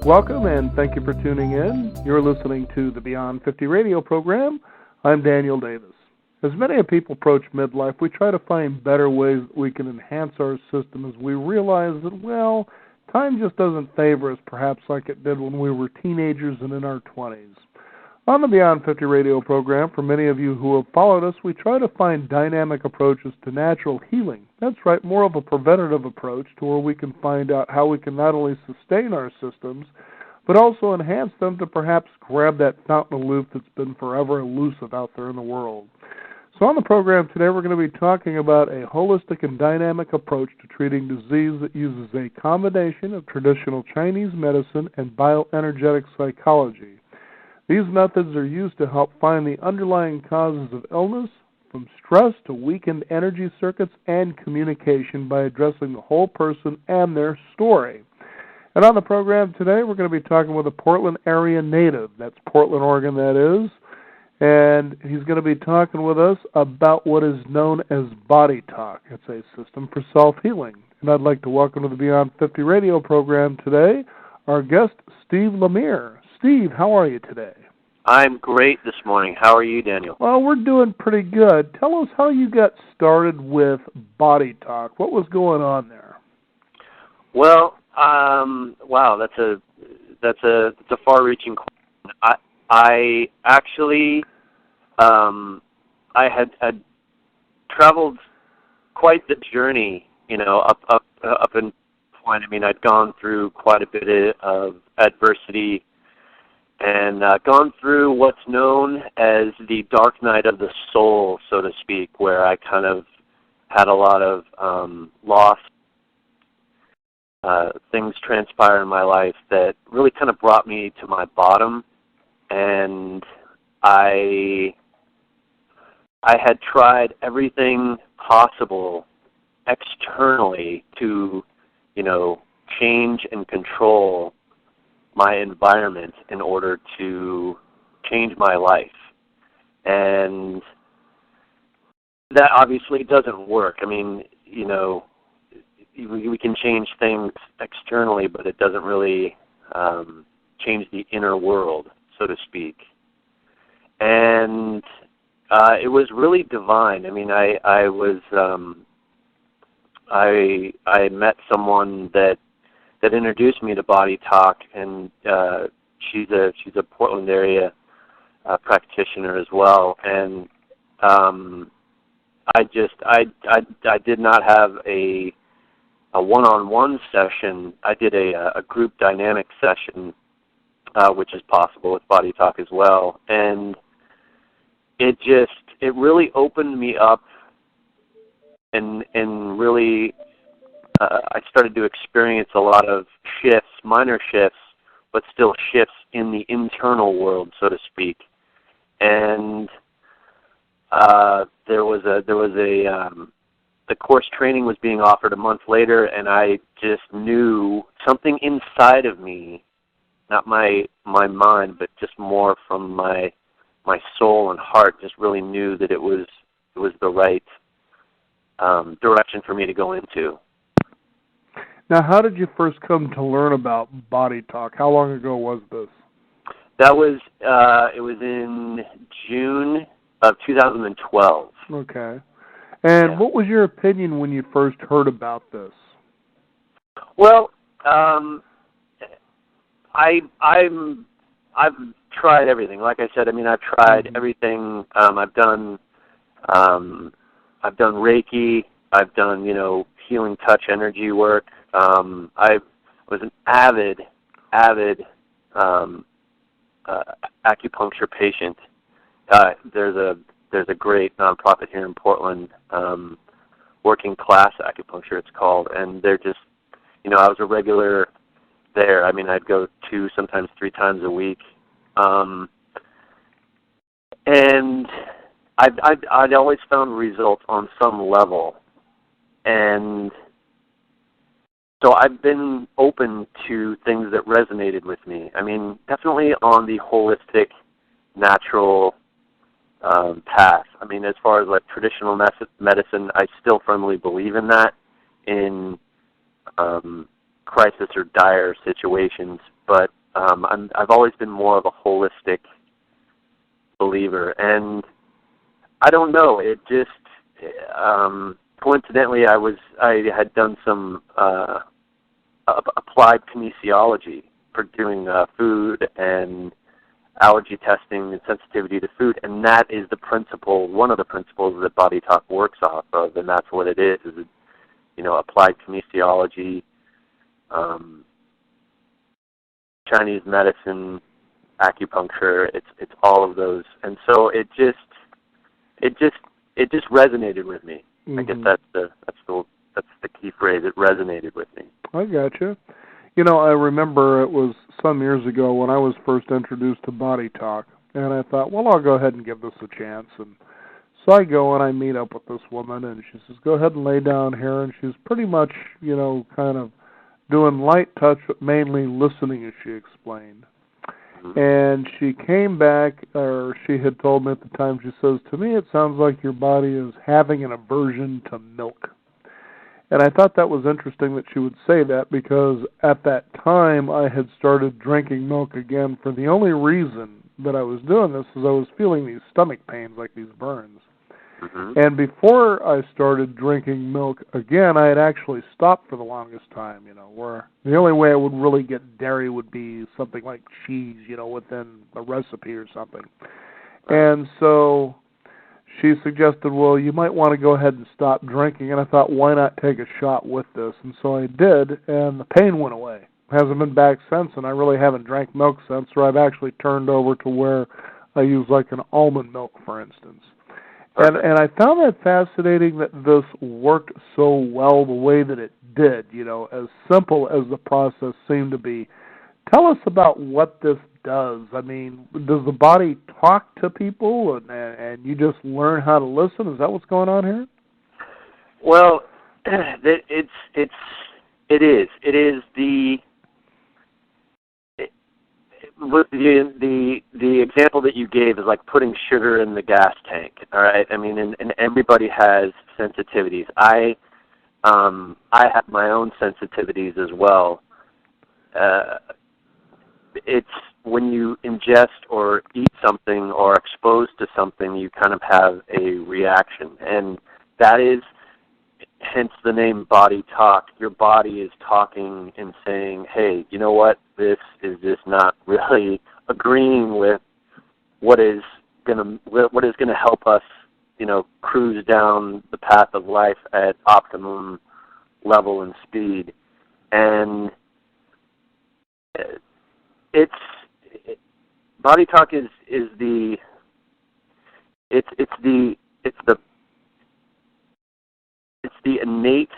Welcome and thank you for tuning in. You're listening to the Beyond 50 radio program. I'm Daniel Davis. As many people approach midlife, we try to find better ways that we can enhance our system as we realize that, well, time just doesn't favor us perhaps like it did when we were teenagers and in our 20s. On the Beyond 50 radio program, for many of you who have followed us, we try to find dynamic approaches to natural healing. That's right, more of a preventative approach to where we can find out how we can not only sustain our systems, but also enhance them to perhaps grab that fountain of youth that's been forever elusive out there in the world. So on the program today, we're going to be talking about a holistic and dynamic approach to treating disease that uses a combination of traditional Chinese medicine and bioenergetic psychology. These methods are used to help find the underlying causes of illness, from stress to weakened energy circuits and communication by addressing the whole person and their story. And on the program today, we're going to be talking with a Portland area native. That's Portland, Oregon, that is. And he's going to be talking with us about what is known as BodyTalk. It's a system for self-healing. And I'd like to welcome to the Beyond 50 radio program today our guest, Steve LaMere. Steve, how are you today? I'm great this morning. How are you, Daniel? Well, we're doing pretty good. Tell us how you got started with BodyTalk. What was going on there? Well, wow, that's a far-reaching question. I actually I had traveled quite the journey, up in point. I mean, I'd gone through quite a bit of adversity and gone through what's known as the dark night of the soul, so to speak, where I kind of had a lot of lost things transpire in my life that really kind of brought me to my bottom. And I had tried everything possible externally to, change and control my environment in order to change my life. And that obviously doesn't work. I mean, we can change things externally, but it doesn't really change the inner world, so to speak. And it was really divine. I mean, I met someone that introduced me to BodyTalk, and she's a Portland area practitioner as well. And I did not have a one-on-one session. I did a group dynamic session, which is possible with BodyTalk as well. And it really opened me up, and really I started to experience a lot of shifts, minor shifts, but still shifts in the internal world, so to speak. And the course training was being offered a month later, and I just knew something inside of me, not my mind, but just more from my soul and heart, just really knew that it was the right direction for me to go into. Now, how did you first come to learn about BodyTalk? How long ago was this? That was it was in June of 2012. Okay. And what was your opinion when you first heard about this? Well, I've tried everything. Like I said, I mean, I've tried everything. I've done Reiki. I've done healing touch energy work. I was an avid acupuncture patient. There's a great nonprofit here in Portland, Working Class Acupuncture it's called, and they're just, I was a regular there. I mean, I'd go 2, sometimes 3 times a week, and I'd always found results on some level, and so I've been open to things that resonated with me. I mean, definitely on the holistic, natural path. I mean, as far as like traditional medicine, I still firmly believe in that, in crisis or dire situations, but I've always been more of a holistic believer, and I don't know, it just coincidentally I had done some applied kinesiology for doing food and allergy testing and sensitivity to food, and that is the principle, one of the principles that BodyTalk works off of, and that's what it is applied kinesiology, Chinese medicine, acupuncture, it's all of those, and so it just resonated with me. Mm-hmm. I guess that's the key phrase. It resonated with me. I gotcha. I remember it was some years ago when I was first introduced to BodyTalk, and I thought, well, I'll go ahead and give this a chance. And so I go and I meet up with this woman, and she says, go ahead and lay down here. And she's pretty much, kind of doing light touch, but mainly listening, as she explained. Mm-hmm. And she came back, or she had told me at the time, she says, to me it sounds like your body is having an aversion to milk. And I thought that was interesting that she would say that, because at that time I had started drinking milk again for the only reason that I was doing this is I was feeling these stomach pains, like these burns. Mm-hmm. And before I started drinking milk again, I had actually stopped for the longest time, where the only way I would really get dairy would be something like cheese, within a recipe or something. And so she suggested, well, you might want to go ahead and stop drinking. And I thought, why not take a shot with this? And so I did, and the pain went away. Hasn't been back since, and I really haven't drank milk since, or I've actually turned over to where I use like an almond milk, for instance. And I found that fascinating that this worked so well the way that it did, as simple as the process seemed to be. Tell us about what this does. I mean, does the body talk to people and you just learn how to listen? Is that what's going on here? Well, it is the example that you gave is like putting sugar in the gas tank. All right, I mean, and everybody has sensitivities. I have my own sensitivities as well. It's when you ingest or eat something or are exposed to something, you kind of have a reaction, and that is hence the name Body Talk. Your body is talking and saying, hey, you know what, this is just not really agreeing with what is gonna help us, cruise down the path of life at optimum level and speed. And Body Talk is the innate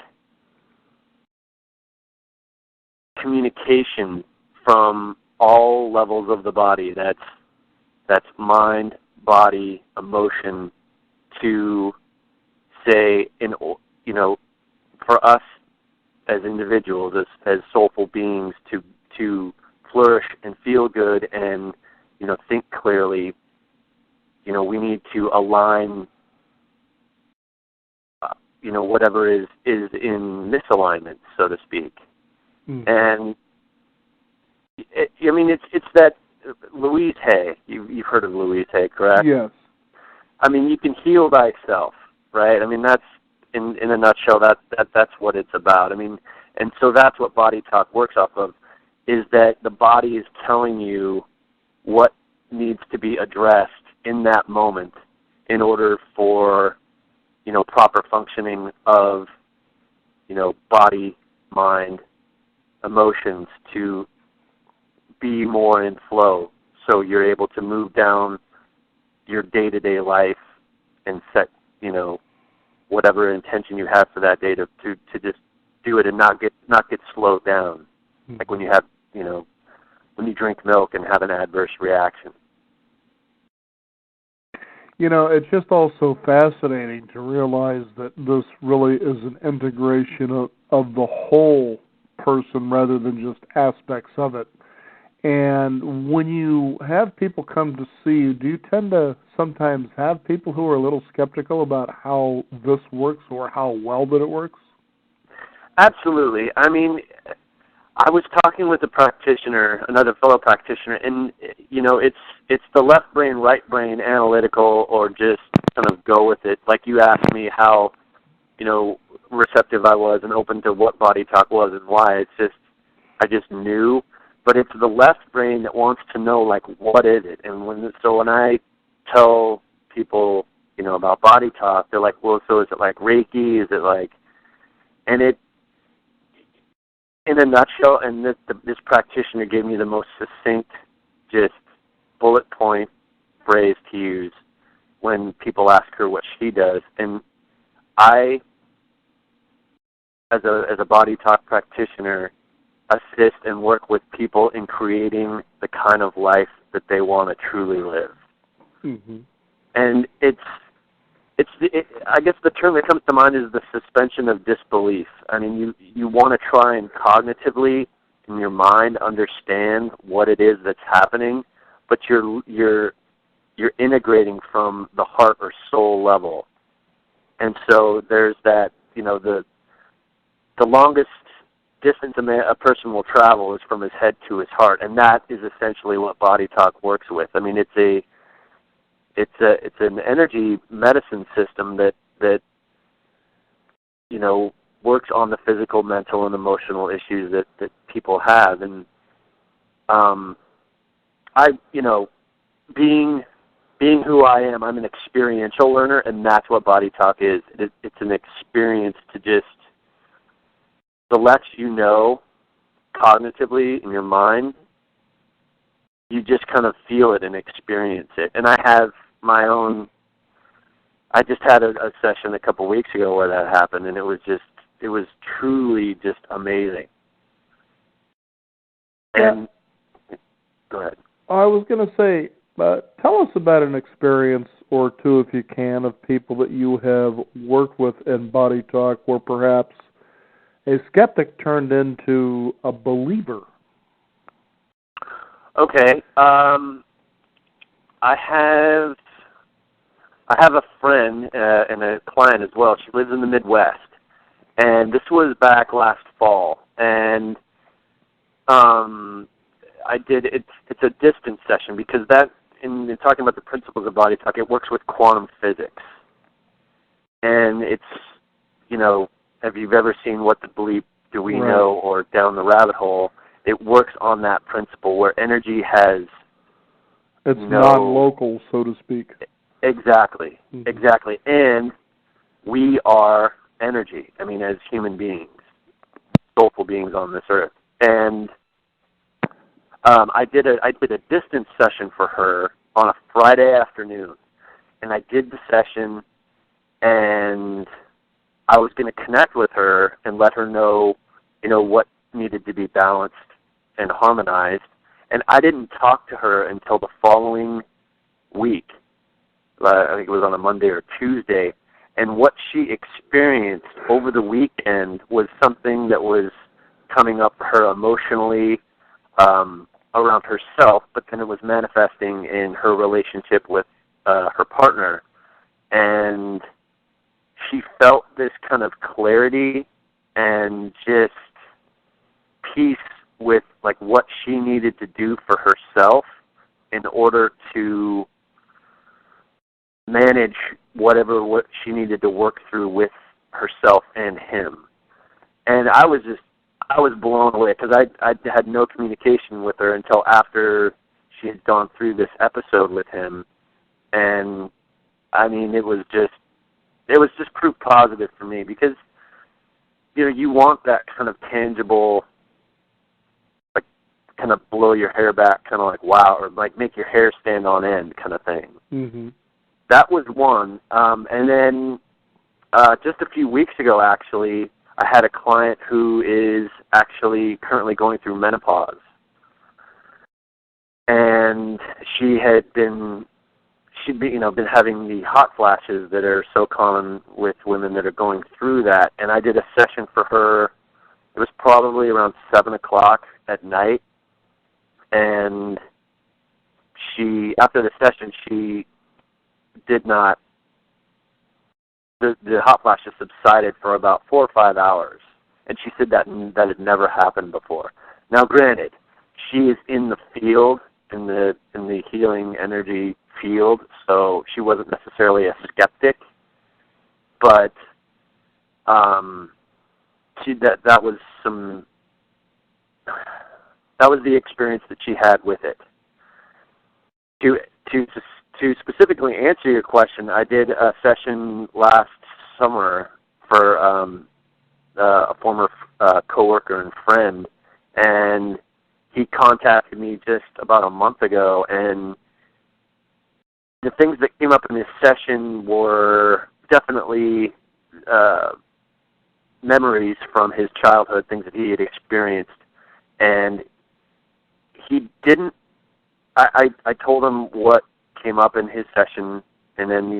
communication from all levels of the body. That's mind, body, emotion, to say, for us as individuals, as soulful beings, to flourish and feel good and think clearly. We need to align whatever is in misalignment, so to speak. Mm. And it's that Louise Hay. You've heard of Louise Hay, correct? Yes. I mean, you can heal thyself, right? I mean, that's in a nutshell. That's what it's about. I mean, and so that's what Body Talk works off of, is that the body is telling you what needs to be addressed in that moment in order for proper functioning of body, mind, emotions to be more in flow, so you're able to move down your day-to-day life and set whatever intention you have for that day to just do it and not get slowed down. Mm-hmm. Like when you have when you drink milk and have an adverse reaction. It's just also fascinating to realize that this really is an integration of the whole person rather than just aspects of it. And when you have people come to see you, do you tend to sometimes have people who are a little skeptical about how this works or how well that it works? Absolutely. I mean, I was talking with a practitioner, another fellow practitioner, and it's the left brain, right brain, analytical, or just kind of go with it. Like you asked me how, receptive I was and open to what body talk was and why. It's just I just knew, but it's the left brain that wants to know like what is it. And when I tell people about body talk, they're like, well, so is it like Reiki? Is it like, and it. In a nutshell, and this practitioner gave me the most succinct, just bullet point phrase to use when people ask her what she does. And I, as a body talk practitioner, assist and work with people in creating the kind of life that they want to truly live. Mm-hmm. And I guess the term that comes to mind is the suspension of disbelief. I mean, you want to try and cognitively, in your mind, understand what it is that's happening, but you're integrating from the heart or soul level. And so there's that, the longest distance a person will travel is from his head to his heart, and that is essentially what Body Talk works with. I mean, it's an energy medicine system that works on the physical, mental, and emotional issues that people have. And being who I am, I'm an experiential learner, and that's what Body Talk is. It's an experience to just, the less you know cognitively in your mind, you just kind of feel it and experience it. And I have my own, I just had a session a couple weeks ago where that happened, and it was truly just amazing. And go ahead. I was going to say, tell us about an experience or two, if you can, of people that you have worked with in Body Talk where perhaps a skeptic turned into a believer. Okay. I have a friend and a client as well. She lives in the Midwest, and this was back last fall. And it's a distance session because that, in talking about the principles of Body Talk, it works with quantum physics. And it's, if you've ever seen What the Bleep Do We Know or Down the Rabbit Hole, it works on that principle where energy has... It's non-local, so to speak. Exactly, exactly. And we are energy, as human beings, soulful beings on this earth. And I did a distance session for her on a Friday afternoon. And I did the session, and I was going to connect with her and let her know, what needed to be balanced and harmonized. And I didn't talk to her until the following week. I think it was on a Monday or Tuesday. And what she experienced over the weekend was something that was coming up for her emotionally around herself, but then it was manifesting in her relationship with her partner. And she felt this kind of clarity and just peace with like what she needed to do for herself in order to manage what she needed to work through with herself and him. And I was blown away because I had no communication with her until after she had gone through this episode with him. And it was just proof positive for me because you want that kind of tangible, like kind of blow your hair back, kind of like wow, or like make your hair stand on end kind of thing. Mm-hmm. That was one. And then just a few weeks ago, actually, I had a client who is actually currently going through menopause. And she'd been having the hot flashes that are so common with women that are going through that. And I did a session for her. It was probably around 7 o'clock at night. And after the session, she did not, the hot flashes subsided for about 4 or 5 hours. And she said that had never happened before. Now, granted, she is in the field, in the healing energy field, so she wasn't necessarily a skeptic, but that was the experience that she had with it. To specifically answer your question, I did a session last summer for a former coworker and friend, and he contacted me just about a month ago, and the things that came up in this session were definitely memories from his childhood, things that he had experienced, and he didn't. I told him what came up in his session, and then,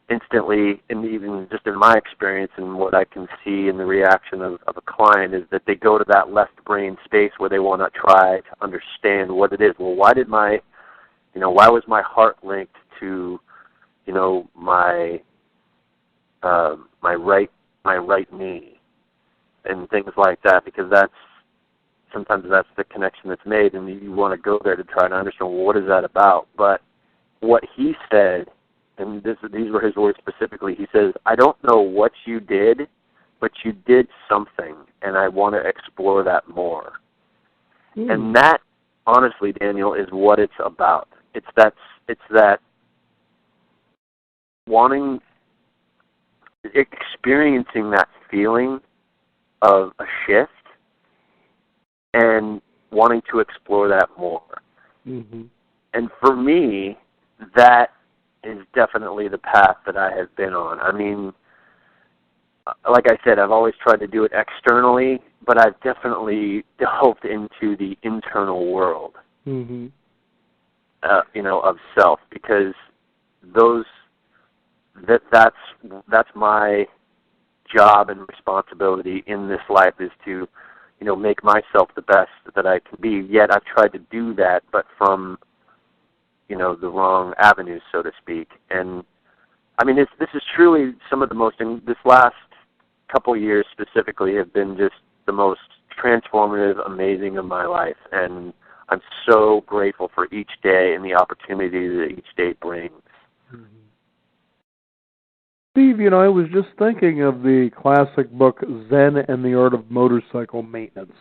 instantly, and even just in my experience and what I can see in the reaction of a client, is that they go to that left brain space where they want to try to understand what it is. Well, why was my heart linked to, my right knee, and things like that, because sometimes that's the connection that's made, and you want to go there to try to understand, well, what is that about? But what he said, and these were his words specifically, he says, I don't know what you did, but you did something, and I want to explore that more. And that, honestly, Daniel, is what it's about. It's that experiencing that feeling of a shift and wanting to explore that more. Mm-hmm. And for me, that is definitely the path that I have been on. I mean, like I said, I've always tried to do it externally, but I've definitely delved into the internal world, mm-hmm. Of self, because that's my job and responsibility in this life, is to, make myself the best that I can be. Yet I've tried to do that, but from, the wrong avenues, so to speak. And I mean, this is truly some of the most, in this last couple of years specifically, have been just the most transformative, amazing of my life. And I'm so grateful for each day and the opportunity that each day brings. Mm-hmm. Steve, I was just thinking of the classic book, Zen and the Art of Motorcycle Maintenance.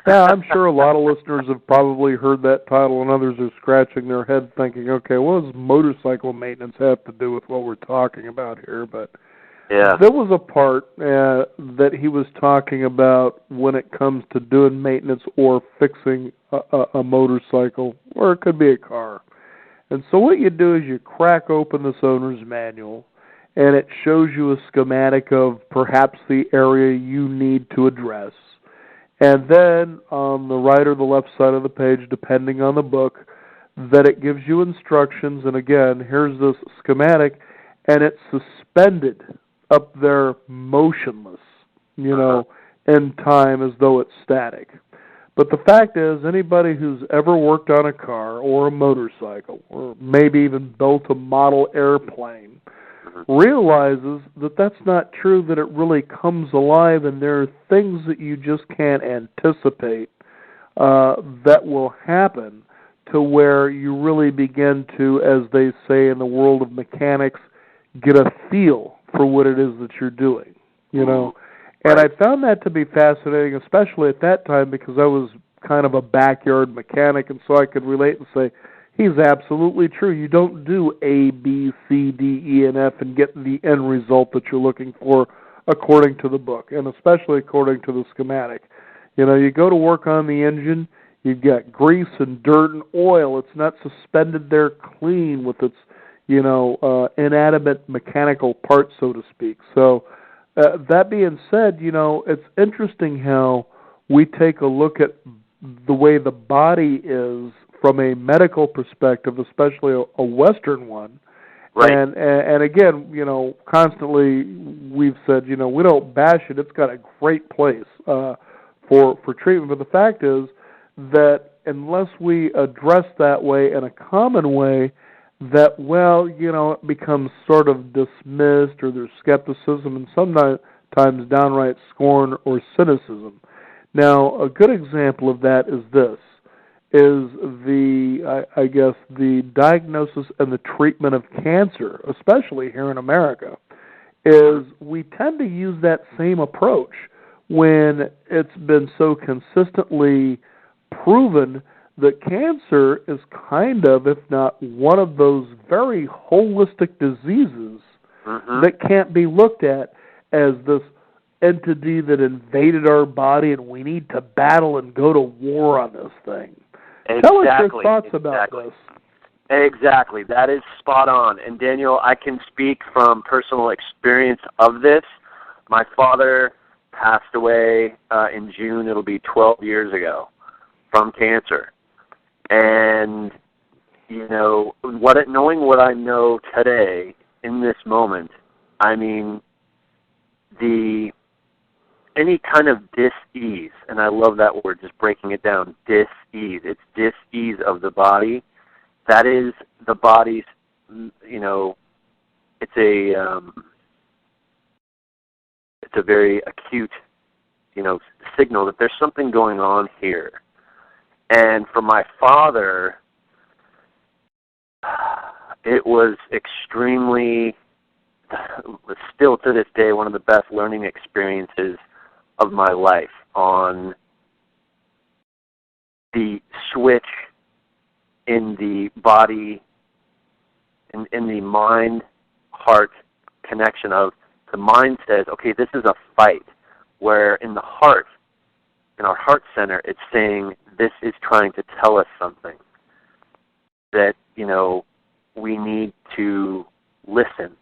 Yeah, I'm sure a lot of listeners have probably heard that title, and others are scratching their head thinking, okay, what does motorcycle maintenance have to do with what we're talking about here? But yeah, there was a part that he was talking about when it comes to doing maintenance or fixing a motorcycle, or it could be a car. And so what you do is you crack open this owner's manual, and it shows you a schematic of perhaps the area you need to address. And then on the right or the left side of the page, depending on the book, that it gives you instructions. And again, here's this schematic, and it's suspended up there motionless, in time as though it's static. But the fact is, anybody who's ever worked on a car or a motorcycle, or maybe even built a model airplane, realizes that that's not true, that it really comes alive, and there are things that you just can't anticipate that will happen, to where you really begin to, as they say in the world of mechanics, get a feel for what it is that you're doing, And I found that to be fascinating, especially at that time, because I was kind of a backyard mechanic, and so I could relate and say, he's absolutely true. You don't do A, B, C, D, E, and F and get the end result that you're looking for according to the book, and especially according to the schematic. You go to work on the engine, you've got grease and dirt and oil. It's not suspended there clean with its, inanimate mechanical parts, so to speak. So that being said, it's interesting how we take a look at the way the body is from a medical perspective, especially a Western one. Right. And again, constantly we've said, we don't bash it. It's got a great place for treatment. But the fact is that unless we address that way in a common way, that, it becomes sort of dismissed, or there's skepticism, and times downright scorn or cynicism. Now, a good example of that is this, is the diagnosis and the treatment of cancer, especially here in America, is we tend to use that same approach when it's been so consistently proven that cancer is kind of, if not one of those very holistic diseases that can't be looked at as this entity that invaded our body and we need to battle and go to war on this thing. Exactly. Tell us your thoughts about this. Exactly. That is spot on. And Daniel, I can speak from personal experience of this. My father passed away in June. It'll be 12 years ago from cancer. And, you know, knowing what I know today in this moment, I mean, any kind of dis-ease, and I love that word, just breaking it down, dis-ease. It's dis-ease of the body. That is the body's, you know, it's a very acute, you know, signal that there's something going on here. And for my father, it was extremely, still to this day, one of the best learning experiences of my life on the switch in the body, in the mind-heart connection of the mind says, okay, this is a fight, where in the heart, in our heart center, it's saying this is trying to tell us something, that, you know, we need to listen.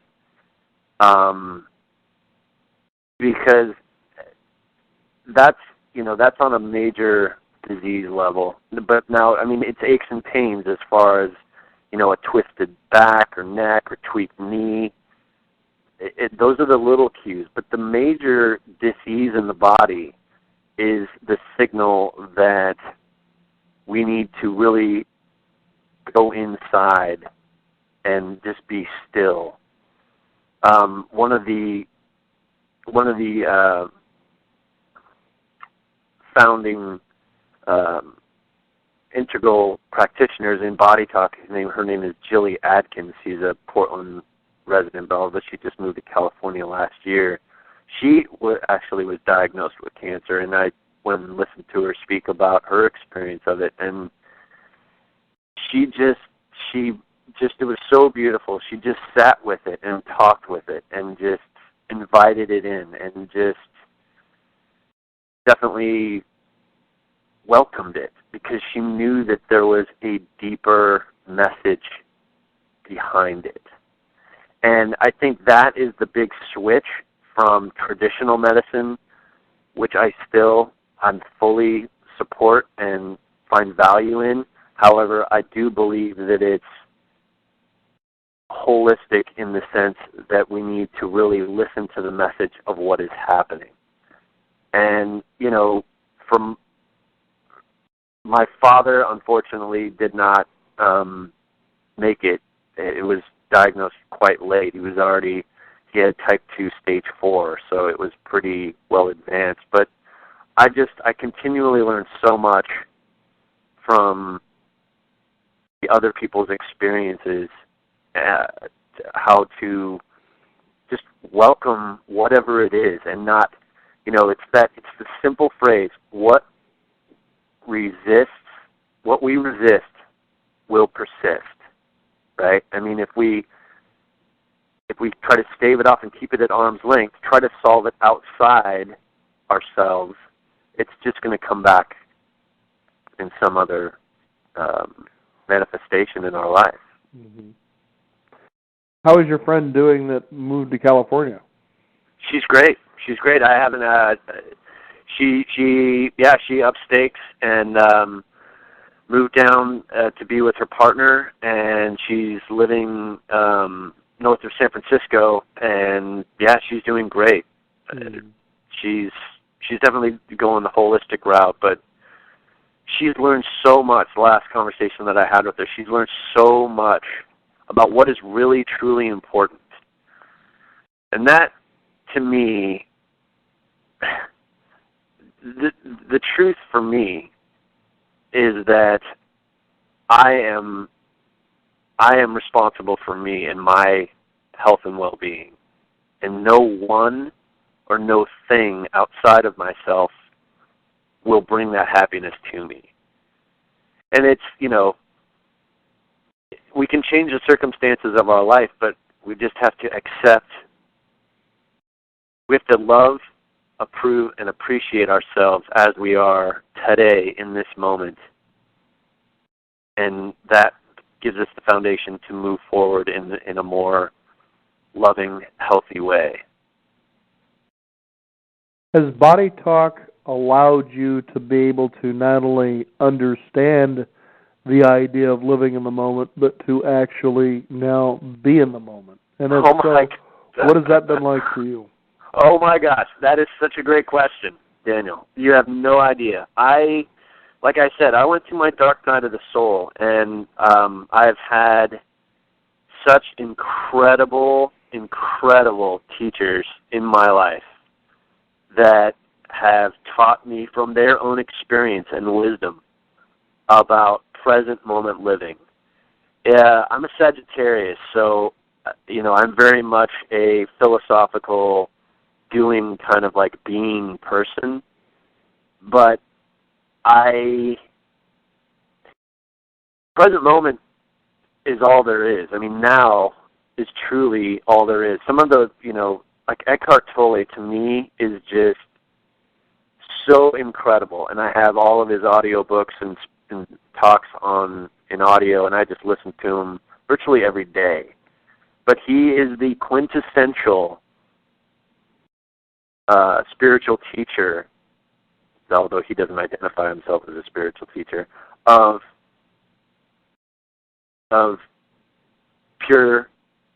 Because that's on a major disease level. But now, I mean, it's aches and pains as far as, you know, a twisted back or neck or tweaked knee. Those are the little cues. But the major disease in the body is the signal that we need to really go inside and just be still. One of the founding integral practitioners in BodyTalk, her name is Jilly Adkins. She's a Portland resident, but she just moved to California last year. She actually was diagnosed with cancer, and I went and listened to her speak about her experience of it, and it was so beautiful. She just sat with it and talked with it and just invited it in and just definitely welcomed it, because she knew that there was a deeper message behind it. And I think that is the big switch from traditional medicine, which I'm fully support and find value in. However, I do believe that it's holistic in the sense that we need to really listen to the message of what is happening. And, you know, from my father, unfortunately, did not make it. It was diagnosed quite late. He had type 2 stage 4, so it was pretty well advanced. But I continually learn so much from the other people's experiences, how to just welcome whatever it is, and not, you know, it's the simple phrase, what we resist will persist, right? I mean, if we try to stave it off and keep it at arm's length, try to solve it outside ourselves, it's just going to come back in some other manifestation in our life. Mm-hmm. How is your friend doing that moved to California? She's great. I haven't. She upstakes and moved down to be with her partner, and she's living north of San Francisco. And she's doing great. Mm-hmm. She's definitely going the holistic route, but she's learned so much. The last conversation that I had with her, she's learned so much about what is really, truly important. And that, to me, the truth for me is that I am responsible for me and my health and well-being, and no one or no thing outside of myself will bring that happiness to me. And it's, we can change the circumstances of our life, but we just have to accept, we have to love, approve, and appreciate ourselves as we are today in this moment. And that gives us the foundation to move forward in a more loving, healthy way. Has BodyTalk allowed you to be able to not only understand the idea of living in the moment, but to actually now be in the moment? And if what has that been like for you? Oh my gosh, that is such a great question, Daniel. You have no idea. Like I said, I went through my dark night of the soul, and I've had such incredible teachers in my life that have taught me from their own experience and wisdom about present moment living. I'm a Sagittarius, so I'm very much a philosophical, doing kind of like being person, but present moment is all there is. I mean, now is truly all there is. Some of the, like Eckhart Tolle to me is just so incredible, and I have all of his audiobooks and talks in audio, and I just listen to him virtually every day. But he is the quintessential spiritual teacher, although he doesn't identify himself as a spiritual teacher, of pure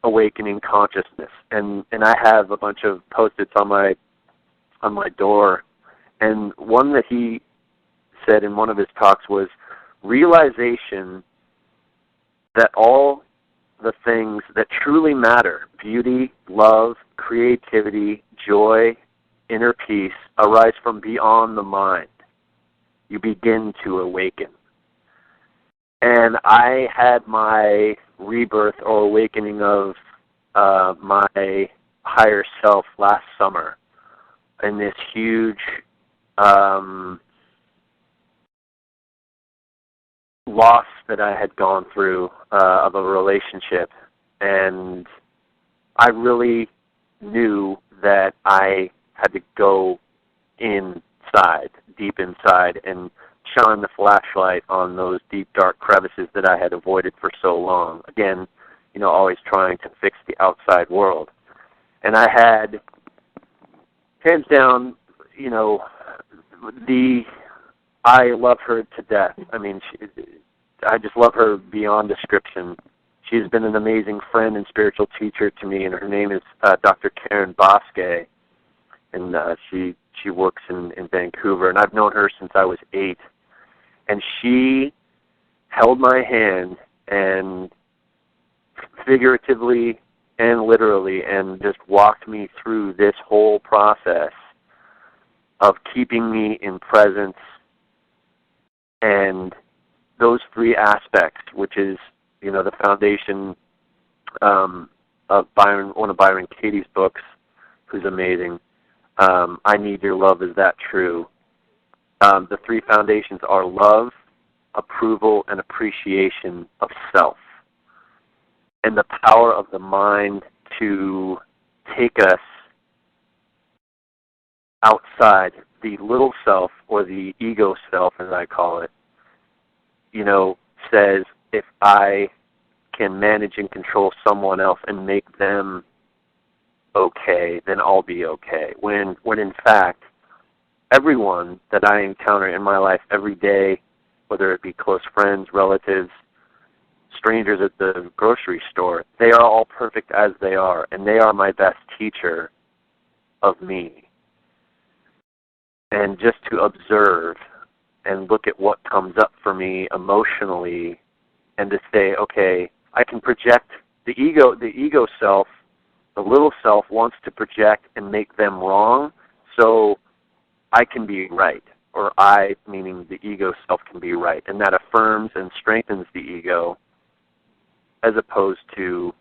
awakening consciousness. And I have a bunch of Post-its on my door, and one that he said in one of his talks was realization that all the things that truly matter, beauty, love, creativity, joy, inner peace, arise from beyond the mind. You begin to awaken. And I had my rebirth or awakening of my higher self last summer in this huge loss that I had gone through of a relationship. And I really knew that I had to go inside, deep inside, and shine the flashlight on those deep, dark crevices that I had avoided for so long. Again, always trying to fix the outside world. And I had, hands down, I love her to death. I mean, I just love her beyond description. She's been an amazing friend and spiritual teacher to me, and her name is Dr. Karen Bosque, and she works in Vancouver, and I've known her since I was 8. And she held my hand, and figuratively and literally, and just walked me through this whole process of keeping me in presence. And those 3 aspects, which is, the foundation of one of Byron Katie's books, who's amazing, I Need Your Love, Is That True? The 3 foundations are love, approval, and appreciation of self. And the power of the mind to take us outside the little self, or the ego self, as I call it, says if I can manage and control someone else and make them okay, then I'll be okay. When in fact, everyone that I encounter in my life every day, whether it be close friends, relatives, strangers at the grocery store, they are all perfect as they are, and they are my best teacher of me. And just to observe and look at what comes up for me emotionally, and to say, okay, I can project the ego self, the little self wants to project and make them wrong, so I can be right, or I, meaning the ego self, can be right, and that affirms and strengthens the ego as opposed to,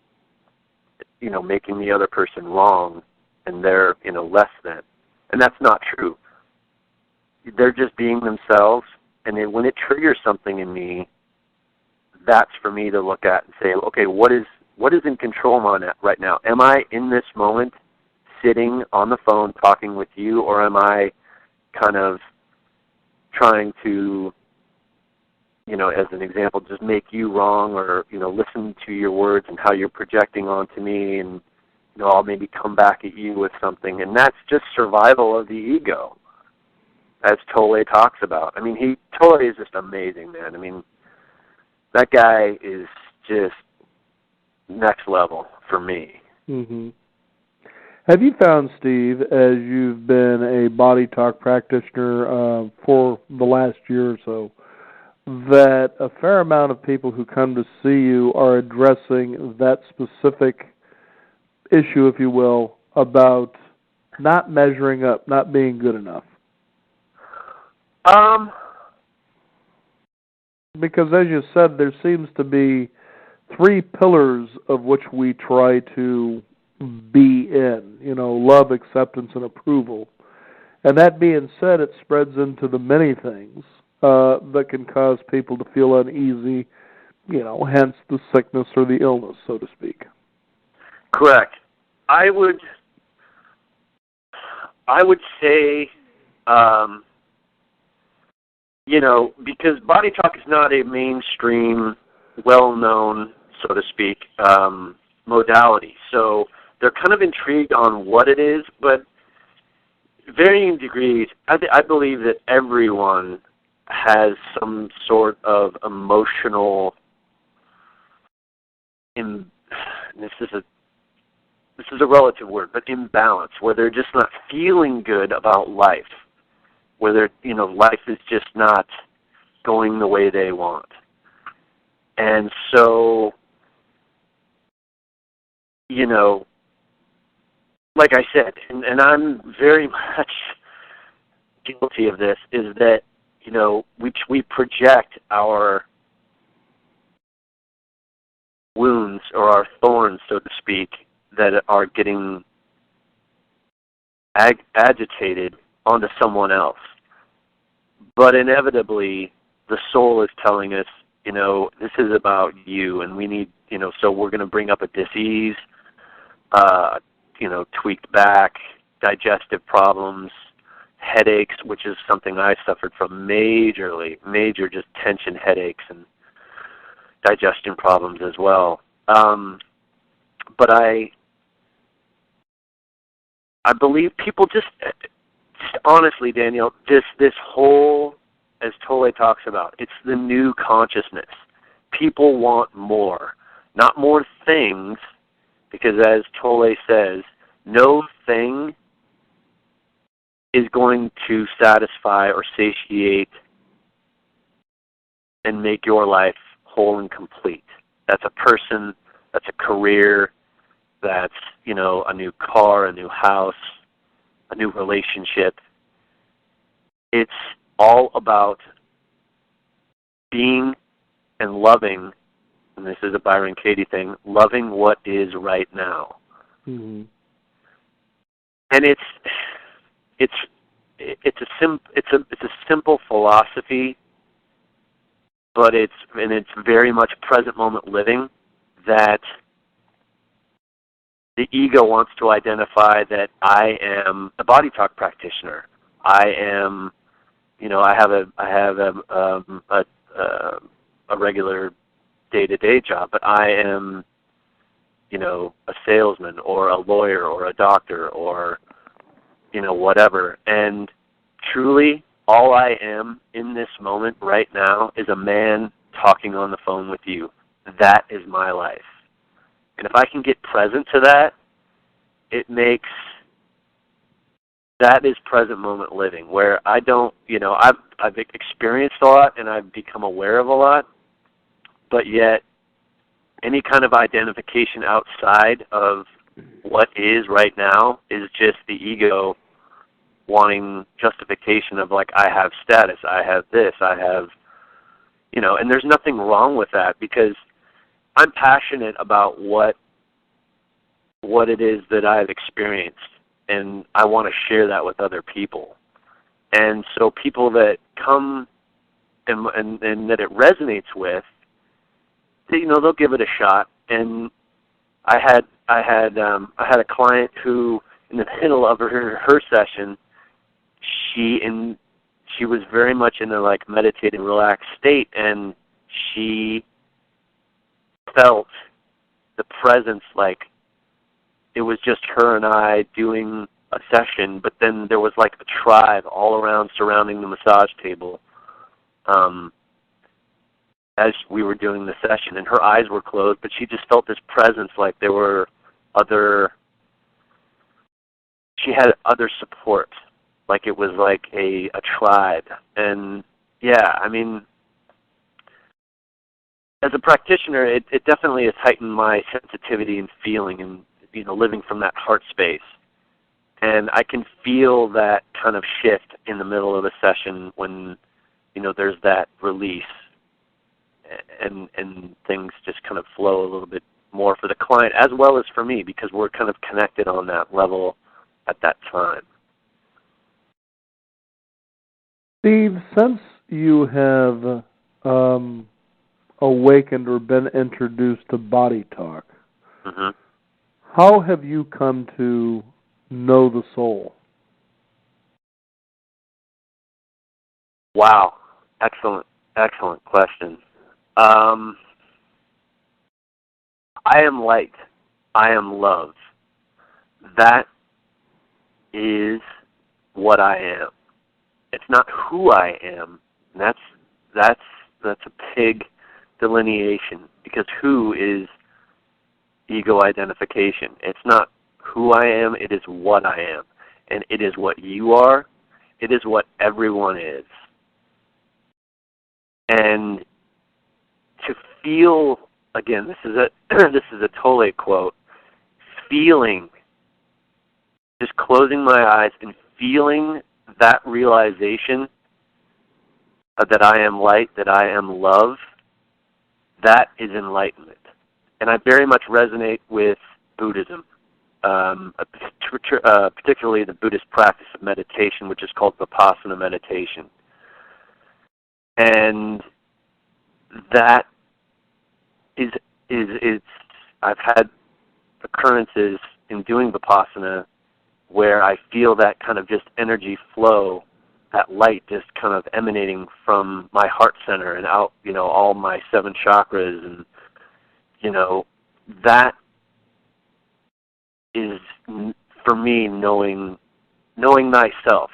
making the other person wrong and they're, less than. And that's not true. They're just being themselves, and then when it triggers something in me, that's for me to look at and say, okay, what is in control on it right now? Am I in this moment sitting on the phone talking with you, or am I kind of trying to, as an example, just make you wrong, or, listen to your words and how you're projecting onto me, and, I'll maybe come back at you with something. And that's just survival of the ego, as Tolle talks about. I mean, Tolle is just amazing, man. I mean, that guy is just next level for me. Mm-hmm. Have you found, Steve, as you've been a BodyTalk practitioner for the last year or so, that a fair amount of people who come to see you are addressing that specific issue, if you will, about not measuring up, not being good enough? Because as you said, there seems to be 3 pillars of which we try to be in, love, acceptance, and approval. And that being said, it spreads into the many things that can cause people to feel uneasy, hence the sickness or the illness, so to speak. Correct. I would say, because BodyTalk is not a mainstream, well-known, so to speak, modality. So they're kind of intrigued on what it is, but varying degrees. I believe that everyone has some sort of emotional, this is a relative word, but imbalance, where they're just not feeling good about life, where they're, life is just not going the way they want. And so, like I said, and I'm very much guilty of this, is that, we project our wounds or our thorns, so to speak, that are getting agitated onto someone else. But inevitably, the soul is telling us, this is about you, and we need, so we're going to bring up a dis-ease, tweaked back, digestive problems, headaches, which is something I suffered from major just tension headaches and digestion problems as well. But I believe people just honestly, Daniel, this whole, as Tolle talks about, it's the new consciousness. People want more, not more things, because as Tolle says, no thing is going to satisfy or satiate and make your life whole and complete. That's a person, that's a career, that's, a new car, a new house, a new relationship. It's all about being and loving, and this is a Byron Katie thing, loving what is right now. Mm-hmm. And it's a simple philosophy, but it's very much present moment living, that the ego wants to identify that I am a BodyTalk practitioner. I am, I have a regular day-to-day job, but I am, a salesman or a lawyer or a doctor or, whatever. And truly, all I am in this moment right now is a man talking on the phone with you. That is my life. And if I can get present to that, that is present moment living, where I don't, I've experienced a lot and I've become aware of a lot, but yet any kind of identification outside of what is right now is just the ego wanting justification of, like, I have status, I have this, I have, and there's nothing wrong with that, because I'm passionate about what it is that I've experienced, and I want to share that with other people. And so people that come and that it resonates with, they'll give it a shot. And I had a client who, in the middle of her session, she was very much in a, like, meditative, relaxed state, and she felt the presence, like it was just her and I doing a session, but then there was like a tribe all around surrounding the massage table as we were doing the session, and her eyes were closed, but she just felt this presence, like there were she had other support, like it was like a tribe. And yeah, I mean, as a practitioner, it definitely has heightened my sensitivity and feeling, and living from that heart space. And I can feel that kind of shift in the middle of a session when, there's that release, and things just kind of flow a little bit more for the client as well as for me, because we're kind of connected on that level at that time. Steve, since you have awakened or been introduced to BodyTalk, mm-hmm. how have you come to know the soul? Wow. Excellent question. I am light. I am love. That is what I am. It's not who I am. That's a big delineation, because who is ego identification. It's not who I am, it is what I am. And it is what you are. It is what everyone is. And to feel, again, this is a Tolle quote, feeling, just closing my eyes and feeling that realization that I am light, that I am love, that is enlightenment. And I very much resonate with Buddhism, particularly the Buddhist practice of meditation, which is called Possum of Meditation. And that is I've had occurrences in doing Vipassana where I feel that kind of just energy flow, that light just kind of emanating from my heart center and out, all my 7 chakras, and, that is, for me, knowing thyself,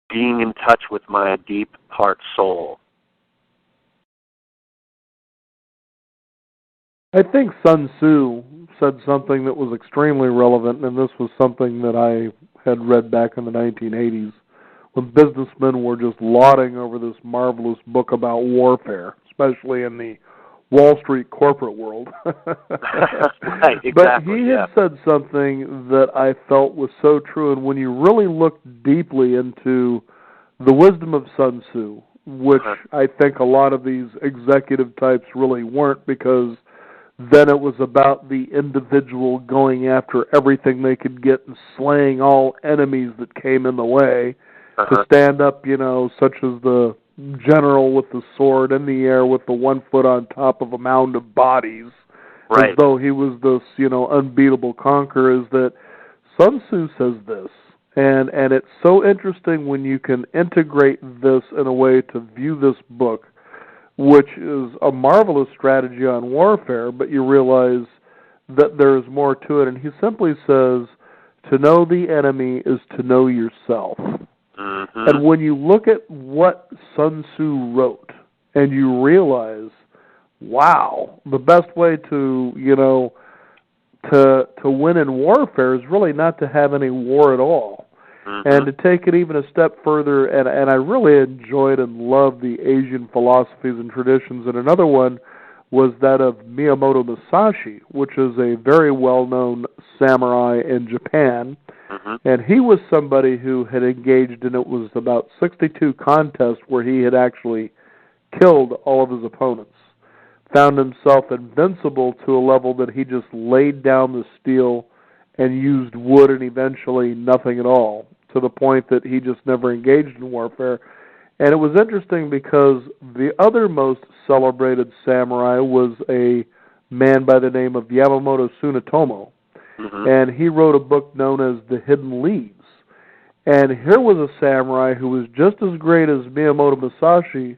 being in touch with my deep heart soul. I think Sun Tzu said something that was extremely relevant, and this was something that I had read back in the 1980s when businessmen were just lauding over this marvelous book about warfare, especially in the Wall Street corporate world. Right, exactly. But he had said something that I felt was so true, and when you really looked deeply into the wisdom of Sun Tzu, which I think a lot of these executive types really weren't, because then it was about the individual going after everything they could get and slaying all enemies that came in the way to stand up, such as the general with the sword in the air with the 1 foot on top of a mound of bodies, right, as though he was this, unbeatable conqueror. Is that Sun Tzu says this, and it's so interesting when you can integrate this in a way to view this book, which is a marvelous strategy on warfare, but you realize that there's more to it. And he simply says, to know the enemy is to know yourself. Mm-hmm. And when you look at what Sun Tzu wrote, and you realize, wow, the best way to, to win in warfare is really not to have any war at all. Mm-hmm. And to take it even a step further, and I really enjoyed and loved the Asian philosophies and traditions. And another one was that of Miyamoto Musashi, which is a very well-known samurai in Japan. And he was somebody who had engaged in, it was about 62 contests where he had actually killed all of his opponents, found himself invincible to a level that he just laid down the steel and used wood and eventually nothing at all, to the point that he just never engaged in warfare. And it was interesting because the other most celebrated samurai was a man by the name of Yamamoto Tsunetomo. And he wrote a book known as The Hidden Leaves. And here was a samurai who was just as great as Miyamoto Musashi,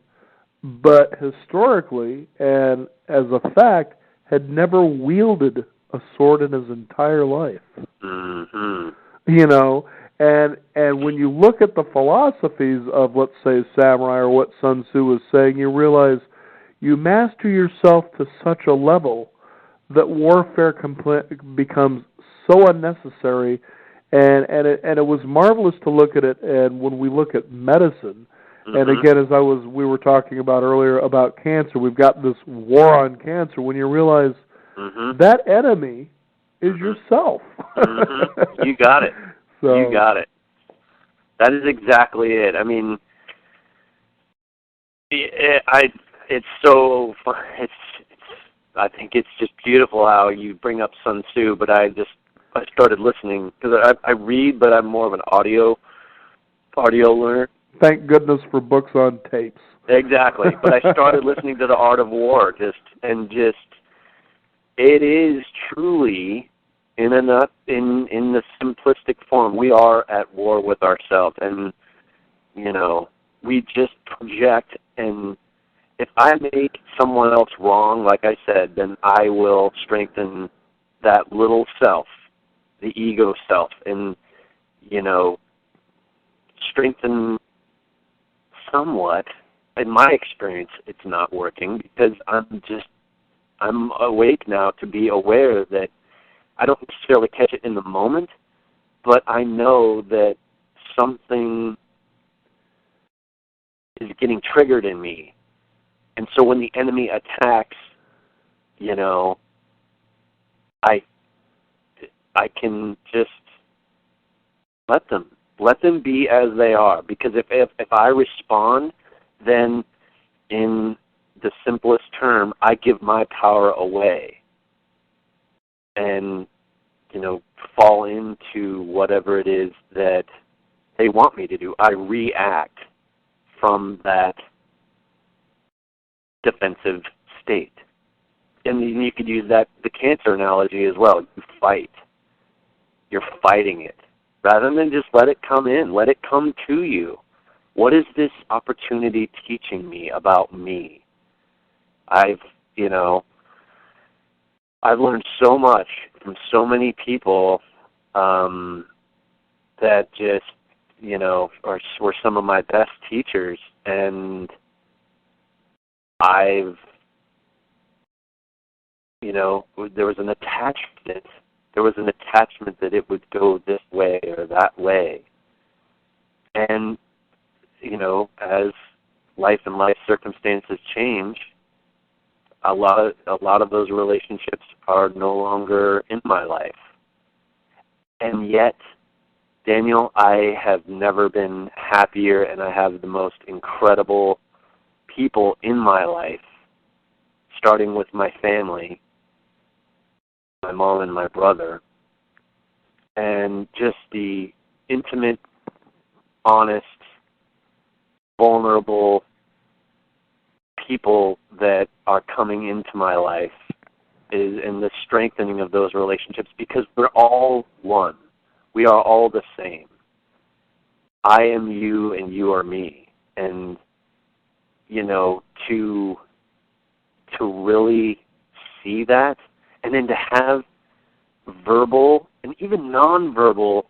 but historically and as a fact had never wielded a sword in his entire life. You know, and when you look at the philosophies of, let's say, samurai, or what Sun Tzu was saying, you realize you master yourself to such a level that warfare becomes so unnecessary, and it was marvelous to look at it. And when we look at medicine, and again, as we were talking about earlier about cancer, we've got this war on cancer. When you realize that enemy is yourself. You got it. So, you got it. That is exactly it. I mean, it's so fun. I think it's just beautiful how you bring up Sun Tzu, but I started listening, because I read, but I'm more of an audio learner. Thank goodness for books on tapes. Exactly. But I started listening to The Art of War, it is truly, in the simplistic form, we are at war with ourselves, and we just project, and if I make someone else wrong, like I said, then I will strengthen that little self, the ego self, and strengthen somewhat. In my experience, it's not working, because I'm awake now to be aware that I don't necessarily catch it in the moment, but I know that something is getting triggered in me. And so when the enemy attacks, I can just let them be as they are. Because if I respond, then in the simplest term, I give my power away and, fall into whatever it is that they want me to do. I react from that defensive state. And you could use the cancer analogy as well. You fight. You're fighting it. Rather than just let it come in, let it come to you. What is this opportunity teaching me about me? I've learned so much from so many people that just, were some of my best teachers. And there was an attachment. There was an attachment that it would go this way or that way. And, as life and life circumstances change, a lot of those relationships are no longer in my life. And yet, Daniel, I have never been happier, and I have the most incredible people in my life, starting with my family, my mom and my brother, and just the intimate, honest, vulnerable people that are coming into my life, and the strengthening of those relationships, because we're all one. We are all the same. I am you and you are me. And, to really see that, and then to have verbal and even nonverbal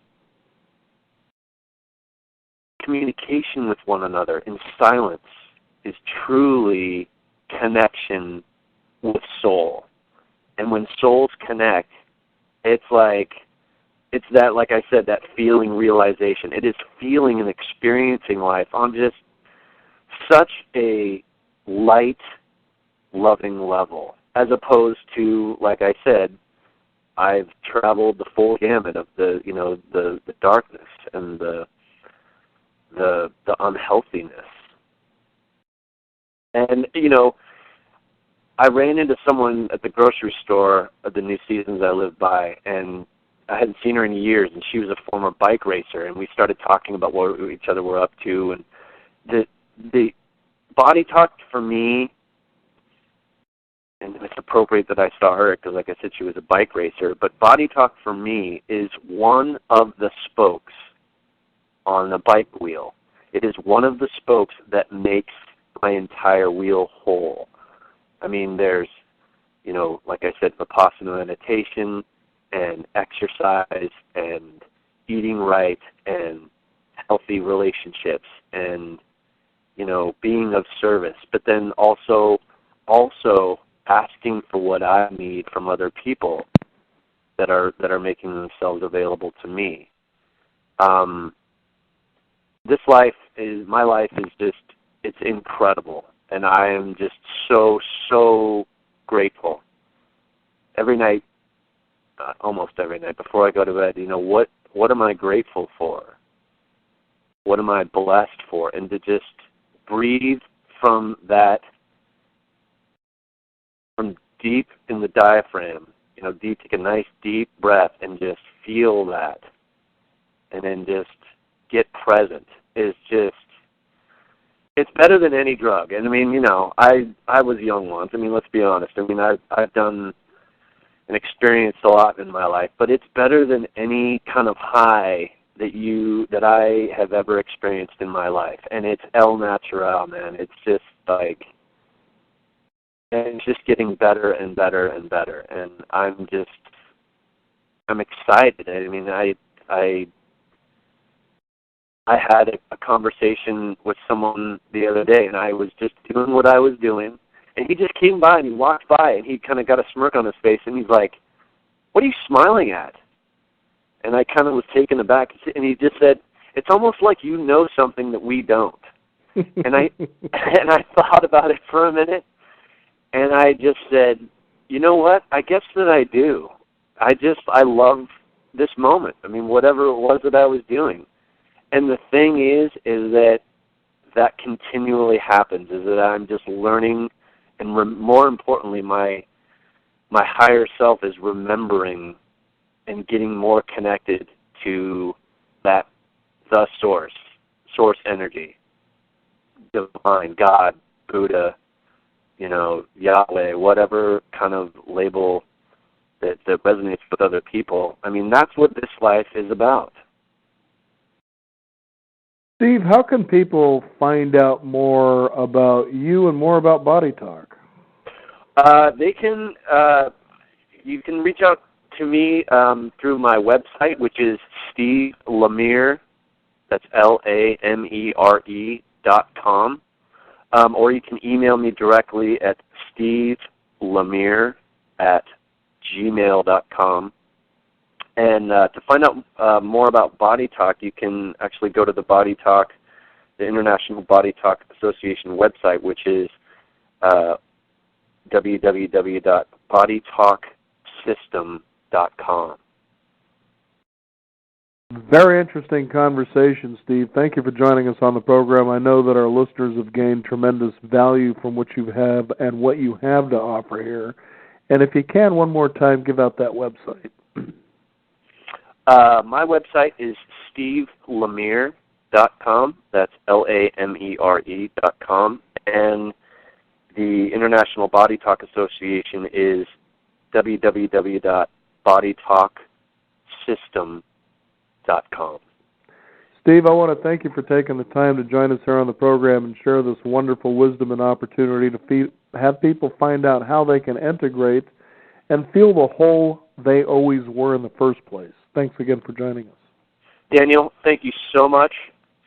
communication with one another in silence is truly connection with soul. And when souls connect, it's that, like I said, that feeling realization. It is feeling and experiencing life on just such a light loving level, as opposed to, like I said, I've traveled the full gamut of the darkness and the unhealthiness. And, I ran into someone at the grocery store at the New Seasons I lived by, and I hadn't seen her in years, and she was a former bike racer, and we started talking about what each other were up to, and the Body Talk for me, and it's appropriate that I saw her because, like I said, she was a bike racer, but Body Talk for me is one of the spokes on the bike wheel. It is one of the spokes that makes my entire wheel whole. I mean, there's, like I said, the Possum of Meditation and exercise and eating right and healthy relationships and, being of service, but then also asking for what I need from other people that are making themselves available to me. My life is just, it's incredible, and I am just so grateful. Every night, almost every night before I go to bed, what am I grateful for? What am I blessed for? And to just breathe from that, from deep in the diaphragm, take a nice deep breath and just feel that, and then just get present is just, it's better than any drug. And I mean, I was young once. I mean, let's be honest. I mean, I've done and experienced a lot in my life, but it's better than any kind of high that I have ever experienced in my life. And it's el natural, man. It's just like, and it's just getting better and better and better. And I'm excited. I mean, I had a conversation with someone the other day, and I was just doing what I was doing, and he just came by, and he walked by, and he kind of got a smirk on his face, and he's like, "What are you smiling at?" And I kind of was taken aback, and he just said, "It's almost like you know something that we don't." And I thought about it for a minute, and I just said, "You know what? I guess that I do. I love this moment. I mean, whatever it was that I was doing." And the thing is that continually happens, is that I'm just learning, and more importantly, my higher self is remembering and getting more connected to the source energy, divine, God, Buddha, Yahweh, whatever kind of label that resonates with other people. I mean, that's what this life is about. Steve, how can people find out more about you and more about Body Talk? You can reach out to me through my website, which is Steve LaMere, that's LAMERE.com, or you can email me directly at stevelamere@gmail.com. And to find out more about Body Talk, you can actually go to the International Body Talk Association website, which is www.BodyTalkSystem.com. Very interesting conversation, Steve. Thank you for joining us on the program. I know that our listeners have gained tremendous value from what you have and what you have to offer here. And if you can, one more time, give out that website. My website is stevelamere.com. That's LAMERE.com. And the International Body Talk Association is www.BodyTalkSystem.com. Steve, I want to thank you for taking the time to join us here on the program and share this wonderful wisdom and opportunity to have people find out how they can integrate and feel the whole they always were in the first place. Thanks again for joining us. Daniel, thank you so much.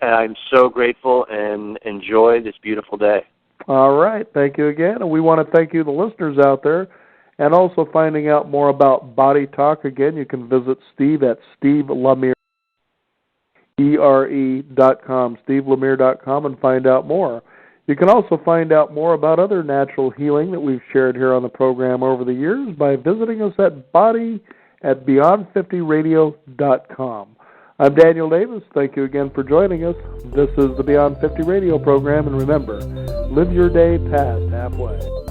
I'm so grateful, and enjoy this beautiful day. All right. Thank you again. And we want to thank you, the listeners out there, and also finding out more about Body Talk. Again, you can visit Steve at SteveLaMere.com, SteveLaMere.com, and find out more. You can also find out more about other natural healing that we've shared here on the program over the years by visiting us at beyond50radio.com. I'm Daniel Davis. Thank you again for joining us. This is the Beyond 50 Radio program, and remember, live your day past halfway.